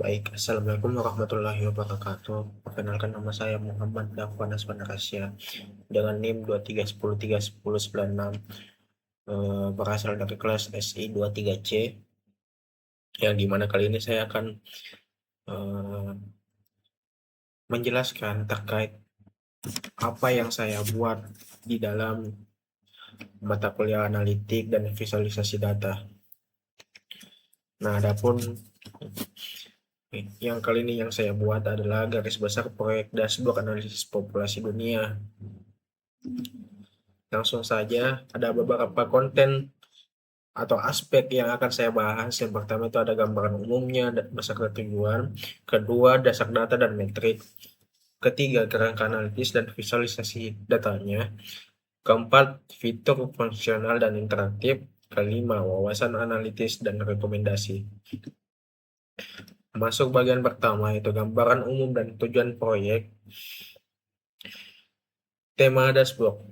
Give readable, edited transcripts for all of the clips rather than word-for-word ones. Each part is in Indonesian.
Baik, Assalamualaikum warahmatullahi wabarakatuh. Perkenalkan, nama saya Muhammad Dafwan Asman Rasya dengan NIM 2310310196, berasal dari kelas SI 23C, yang dimana kali ini saya akan menjelaskan terkait apa yang saya buat di dalam mata kuliah analitik dan visualisasi data. Nah, adapun yang kali ini yang saya buat adalah garis besar proyek dashboard analisis populasi dunia. Langsung saja, ada beberapa konten atau aspek yang akan saya bahas. Yang pertama itu ada gambaran umumnya, beserta tujuan. Kedua, dasar data dan metrik. Ketiga, kerangka analitis dan visualisasi datanya. Keempat, fitur fungsional dan interaktif. Kelima, wawasan analitis dan rekomendasi. Masuk bagian pertama, itu gambaran umum dan tujuan proyek. Tema dashboard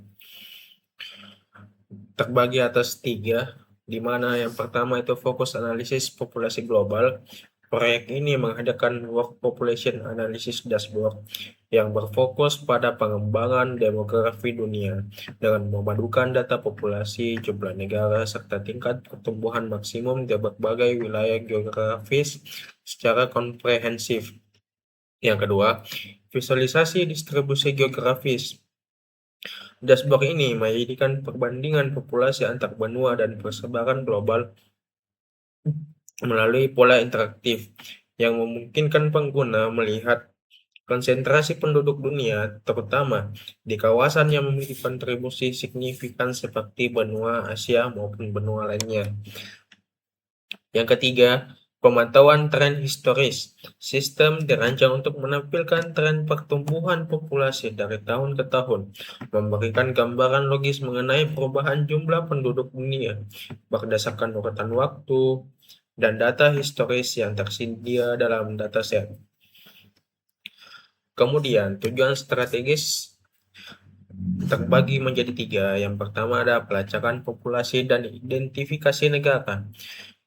terbagi atas 3, di mana yang pertama itu fokus analisis populasi global. Proyek ini menghadirkan World Population Analysis Dashboard yang berfokus pada pengembangan demografi dunia dengan memadukan data populasi, jumlah negara, serta tingkat pertumbuhan maksimum di berbagai wilayah geografis secara komprehensif. Yang kedua, visualisasi distribusi geografis. Dashboard ini menjadikan perbandingan populasi antar benua dan persebaran global melalui pola interaktif yang memungkinkan pengguna melihat konsentrasi penduduk dunia, terutama di kawasan yang memiliki kontribusi signifikan seperti benua Asia maupun benua lainnya. Yang ketiga, pemantauan tren historis. Sistem dirancang untuk menampilkan tren pertumbuhan populasi dari tahun ke tahun, memberikan gambaran logis mengenai perubahan jumlah penduduk dunia berdasarkan urutan waktu dan data historis yang tersedia dalam dataset. Kemudian, tujuan strategis terbagi menjadi 3. Yang pertama ada pelacakan populasi dan identifikasi negara,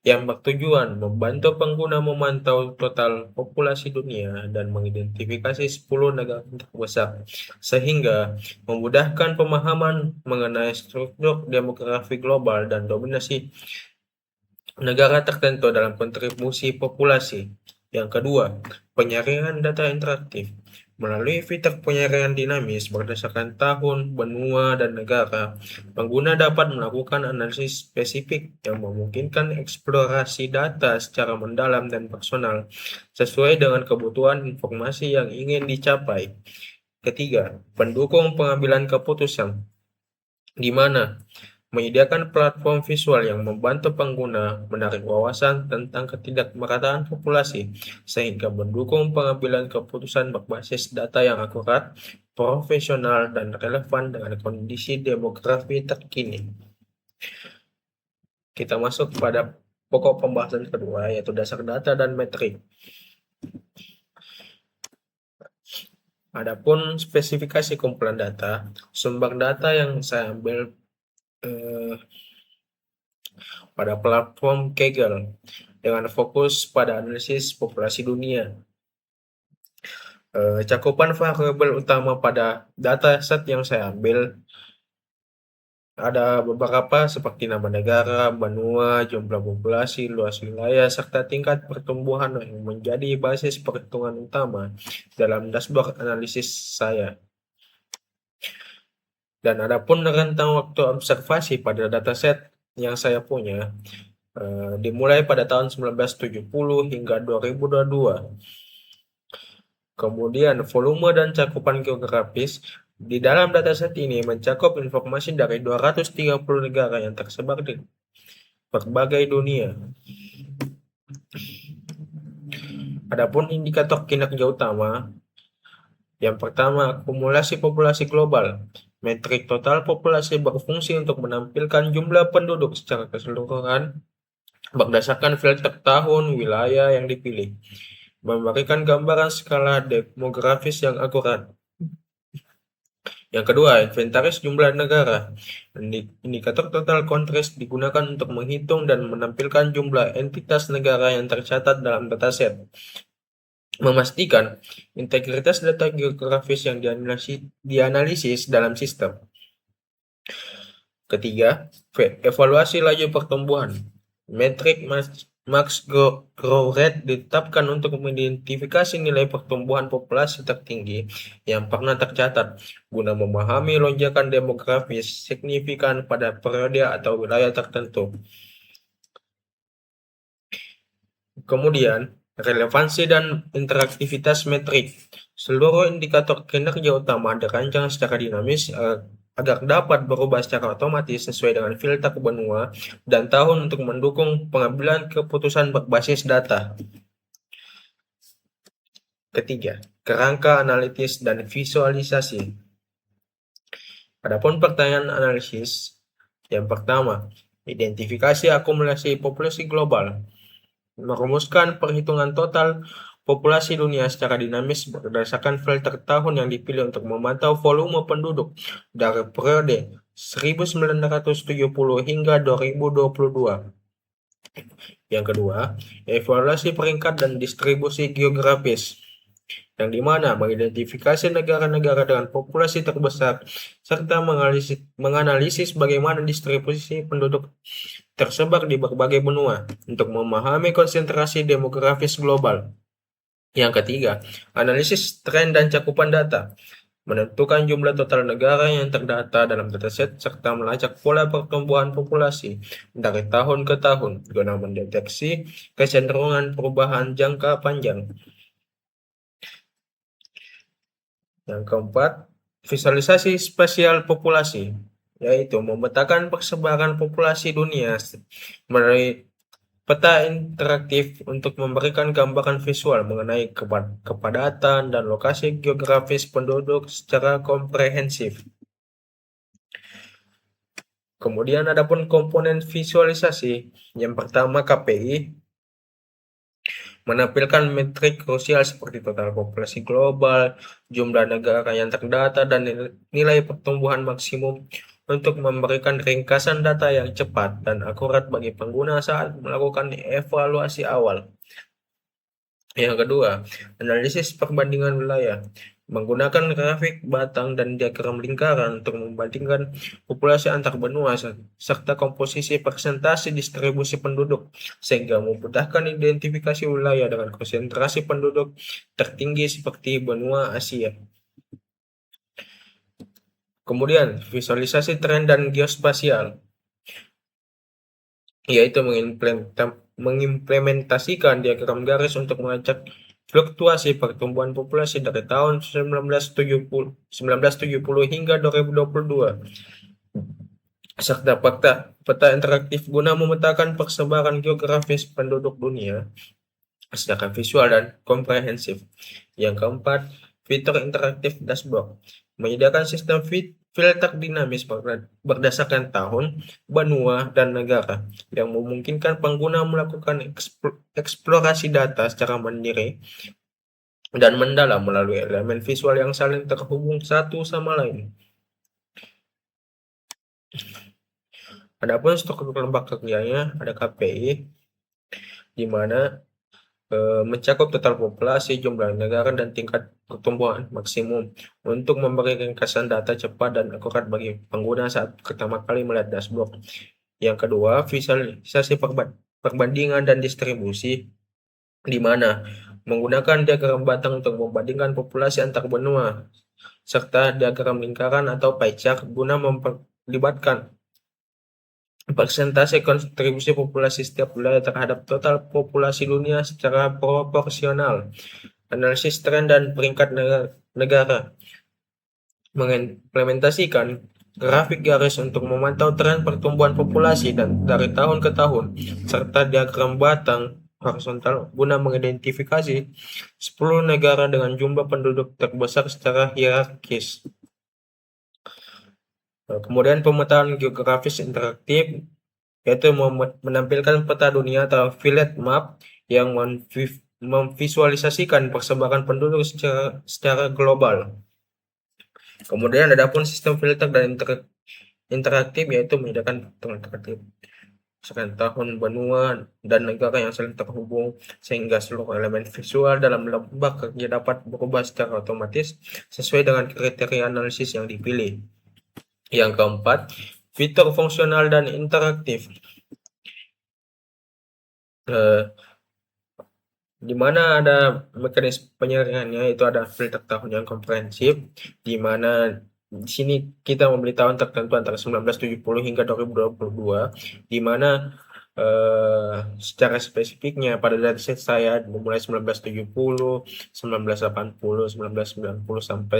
yang bertujuan membantu pengguna memantau total populasi dunia dan mengidentifikasi 10 negara terbesar, sehingga memudahkan pemahaman mengenai struktur demografi global dan dominasi negara tertentu dalam kontribusi populasi. Yang kedua, penyaringan data interaktif. Melalui fitur penyaringan dinamis berdasarkan tahun, benua, dan negara, pengguna dapat melakukan analisis spesifik yang memungkinkan eksplorasi data secara mendalam dan personal sesuai dengan kebutuhan informasi yang ingin dicapai. Ketiga, pendukung pengambilan keputusan, di mana menyediakan platform visual yang membantu pengguna menarik wawasan tentang ketidakmerataan populasi, sehingga mendukung pengambilan keputusan berbasis data yang akurat, profesional, dan relevan dengan kondisi demografi terkini. Kita masuk pada pokok pembahasan kedua, yaitu dasar data dan metrik. Adapun spesifikasi kumpulan data, sumber data yang saya ambil pada platform Kaggle dengan fokus pada analisis populasi dunia. Cakupan variabel utama pada dataset yang saya ambil ada beberapa seperti nama negara, benua, jumlah populasi, luas wilayah, serta tingkat pertumbuhan yang menjadi basis perhitungan utama dalam dashboard analisis saya. Dan adapun rentang waktu observasi pada dataset yang saya punya dimulai pada tahun 1970 hingga 2022. Kemudian volume dan cakupan geografis di dalam dataset ini mencakup informasi dari 230 negara yang tersebar di berbagai dunia. Adapun indikator kinerja utama, yang pertama akumulasi populasi global. Metrik total populasi berfungsi untuk menampilkan jumlah penduduk secara keseluruhan berdasarkan filter tahun, wilayah yang dipilih, memberikan gambaran skala demografis yang akurat. Yang kedua, inventaris jumlah negara. Indikator total countries digunakan untuk menghitung dan menampilkan jumlah entitas negara yang tercatat dalam dataset. Memastikan integritas data geografis yang dianalisis dalam sistem. Ketiga, evaluasi laju pertumbuhan. Metrik max growth rate ditetapkan untuk mengidentifikasi nilai pertumbuhan populasi tertinggi yang pernah tercatat guna memahami lonjakan demografis signifikan pada periode atau wilayah tertentu. Kemudian, relevansi dan interaktivitas metrik. Seluruh indikator kinerja utama dirancang secara dinamis agar dapat berubah secara otomatis sesuai dengan filter benua dan tahun untuk mendukung pengambilan keputusan berbasis data. Ketiga, kerangka analitis dan visualisasi. Adapun pertanyaan analisis, yang pertama, identifikasi akumulasi populasi global. Merumuskan perhitungan total populasi dunia secara dinamis berdasarkan filter tahun yang dipilih untuk memantau volume penduduk dari periode 1970 hingga 2022. Yang kedua, evaluasi peringkat dan distribusi geografis, yang dimana mengidentifikasi negara-negara dengan populasi terbesar serta menganalisis bagaimana distribusi penduduk tersebar di berbagai benua untuk memahami konsentrasi demografis global. Yang ketiga, analisis tren dan cakupan data, menentukan jumlah total negara yang terdata dalam dataset serta melacak pola pertumbuhan populasi dari tahun ke tahun guna mendeteksi kecenderungan perubahan jangka panjang. Yang keempat, visualisasi spasial populasi, yaitu memetakan persebaran populasi dunia melalui peta interaktif untuk memberikan gambaran visual mengenai kepadatan dan lokasi geografis penduduk secara komprehensif. Kemudian adapun komponen visualisasi, yang pertama KPI, menampilkan metrik krusial seperti total populasi global, jumlah negara yang terdata, dan nilai pertumbuhan maksimum untuk memberikan ringkasan data yang cepat dan akurat bagi pengguna saat melakukan evaluasi awal. Yang kedua, analisis perbandingan wilayah. Menggunakan grafik batang dan diagram lingkaran untuk membandingkan populasi antar benua serta komposisi persentase distribusi penduduk sehingga memudahkan identifikasi wilayah dengan konsentrasi penduduk tertinggi seperti benua Asia. Kemudian, visualisasi tren dan geospasial, yaitu mengimplementasikan diagram garis untuk melacak fluktuasi pertumbuhan populasi dari tahun 1970 hingga 2022 serta peta interaktif guna memetakan persebaran geografis penduduk dunia secara visual dan komprehensif. Yang keempat, fitur interaktif dashboard, menyediakan sistem filter dinamis berdasarkan tahun, benua, dan negara yang memungkinkan pengguna melakukan eksplorasi data secara mandiri dan mendalam melalui elemen visual yang saling terhubung satu sama lain. Adapun struktur lembag kerjanya ada KPI, di mana mencakup total populasi, jumlah negara, dan tingkat pertumbuhan maksimum untuk memberi ringkasan data cepat dan akurat bagi pengguna saat pertama kali melihat dashboard. Yang kedua, visualisasi perbandingan dan distribusi, di mana menggunakan diagram batang untuk membandingkan populasi antar benua serta diagram lingkaran atau pie chart guna memperlibatkan persentase kontribusi populasi setiap wilayah terhadap total populasi dunia secara proporsional. Analisis tren dan peringkat negara, mengimplementasikan grafik garis untuk memantau tren pertumbuhan populasi dan dari tahun ke tahun serta diagram batang horizontal guna mengidentifikasi 10 negara dengan jumlah penduduk terbesar secara hierarkis. Kemudian pemetaan geografis interaktif, yaitu menampilkan peta dunia atau village map yang memvisualisasikan persebaran penduduk secara global. Kemudian ada pun sistem filter dan interaktif, yaitu menyediakan fitur interaktif misalkan tahun, benua, dan negara yang saling terhubung sehingga seluruh elemen visual dalam lembah kerja dapat berubah secara otomatis sesuai dengan kriteria analisis yang dipilih. Yang keempat, fitur fungsional dan interaktif. Di mana ada mekanisme penyaringannya, itu ada filter tahun yang komprehensif, di mana di sini kita membeli tahun tertentu antara 1970 hingga 2022, di mana secara spesifiknya pada dataset saya memulai 1970, 1980, 1990 sampai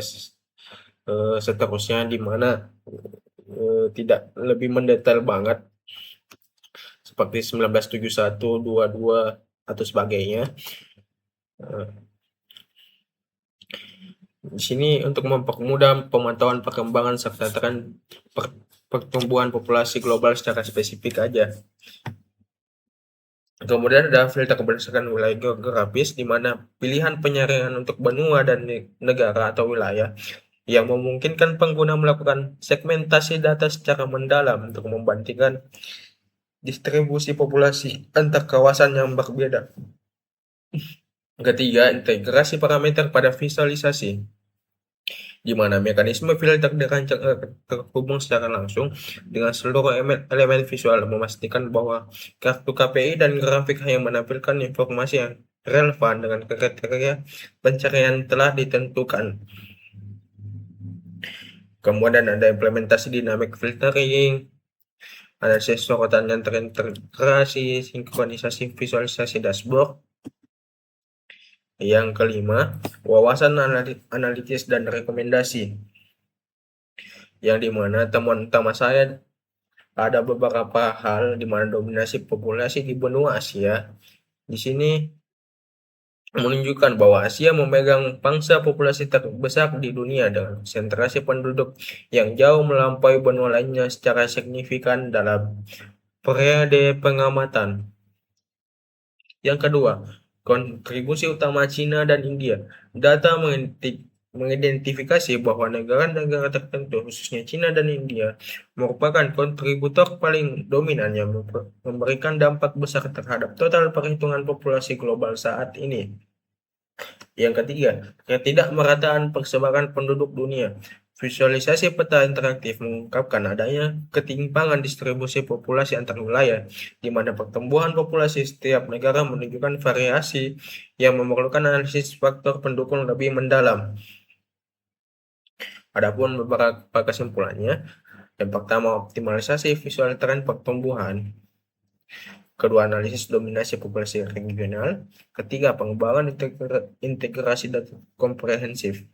seterusnya, di mana tidak lebih mendetail banget seperti 1971, 22 atau sebagainya. Di sini untuk mempermudah pemantauan perkembangan serta tren pertumbuhan populasi global secara spesifik aja. Kemudian ada filter berdasarkan wilayah geografis, di mana pilihan penyaringan untuk benua dan negara atau wilayah yang memungkinkan pengguna melakukan segmentasi data secara mendalam untuk membandingkan distribusi populasi antar kawasan yang berbeda. Ketiga, integrasi parameter pada visualisasi, di mana mekanisme filter dirancang terhubung secara langsung dengan seluruh elemen visual, memastikan bahwa kartu KPI dan grafik hanya menampilkan informasi yang relevan dengan kriteria pencarian telah ditentukan. Kemudian ada implementasi dynamic filtering, analisis sorotan yang terintegrasi, sinkronisasi visualisasi dashboard. Yang kelima, wawasan analitis dan rekomendasi, yang dimana temuan utama saya ada beberapa hal di mana dominasi populasi di benua Asia di sini menunjukkan bahwa Asia memegang pangsa populasi terbesar di dunia dengan konsentrasi penduduk yang jauh melampaui benua lainnya secara signifikan dalam periode pengamatan. Yang kedua, kontribusi utama China dan India. Data mengidentifikasi bahwa negara-negara tertentu, khususnya China dan India, merupakan kontributor paling dominan yang memberikan dampak besar terhadap total perhitungan populasi global saat ini. Yang ketiga, ketidakmerataan persebaran penduduk dunia. Visualisasi peta interaktif mengungkapkan adanya ketimpangan distribusi populasi antar wilayah, di mana pertumbuhan populasi setiap negara menunjukkan variasi yang memerlukan analisis faktor pendukung lebih mendalam. Adapun beberapa kesimpulannya, yang pertama, optimalisasi visual tren pertumbuhan. Kedua, analisis dominasi populasi regional. Ketiga, pengembangan integrasi data komprehensif.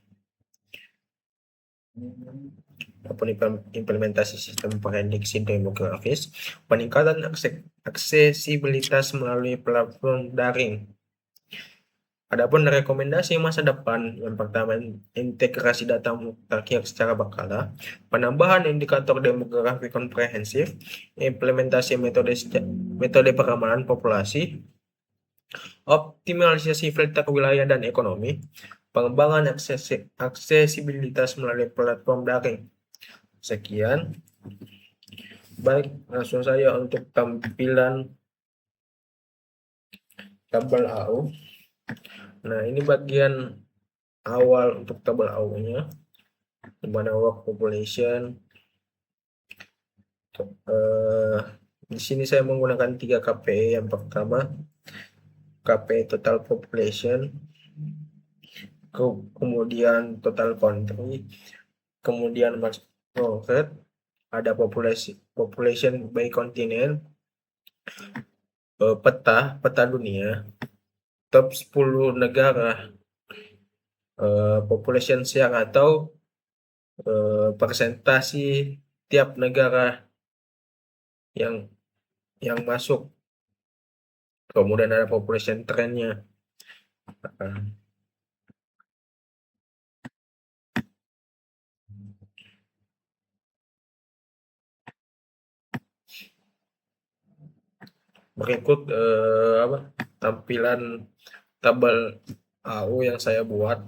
Implementasi sistem prediksi demografis, peningkatan aksesibilitas melalui platform daring. Adapun rekomendasi masa depan, yang pertama, integrasi data mutakhir secara berkala, penambahan indikator demografi komprehensif, implementasi metode peramalan populasi, optimalisasi filter wilayah dan ekonomi, pengembangan aksesibilitas melalui platform daring. Sekian. Baik, langsung saja untuk tampilan tabel AU. Nah, ini bagian awal untuk tabel AU-nya, di mana work population. Di sini saya menggunakan 3 KPI. Yang pertama, KPI total population, kemudian total country, kemudian macro rate, ada population by continent, peta dunia, top 10 negara, population share atau persentasi tiap negara yang masuk. Kemudian ada population trendnya. Berikut tampilan tabel AU yang saya buat.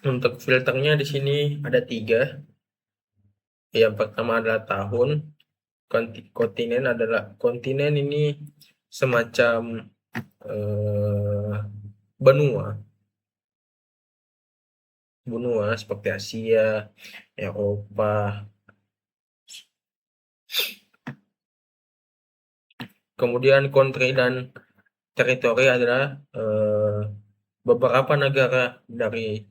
Untuk filternya di sini ada 3. Yang pertama adalah tahun, kontinen ini semacam benua seperti Asia, Eropa. Kemudian country dan teritori adalah beberapa negara dari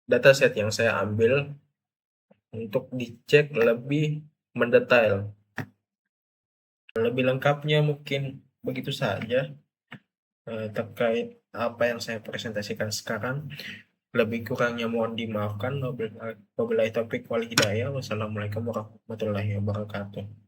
dataset yang saya ambil untuk dicek lebih mendetail. Lebih lengkapnya mungkin begitu saja terkait apa yang saya presentasikan sekarang. Lebih kurangnya mohon dimaafkan. Wabillahi taufiq wal hidayah. Wassalamualaikum warahmatullahi wabarakatuh.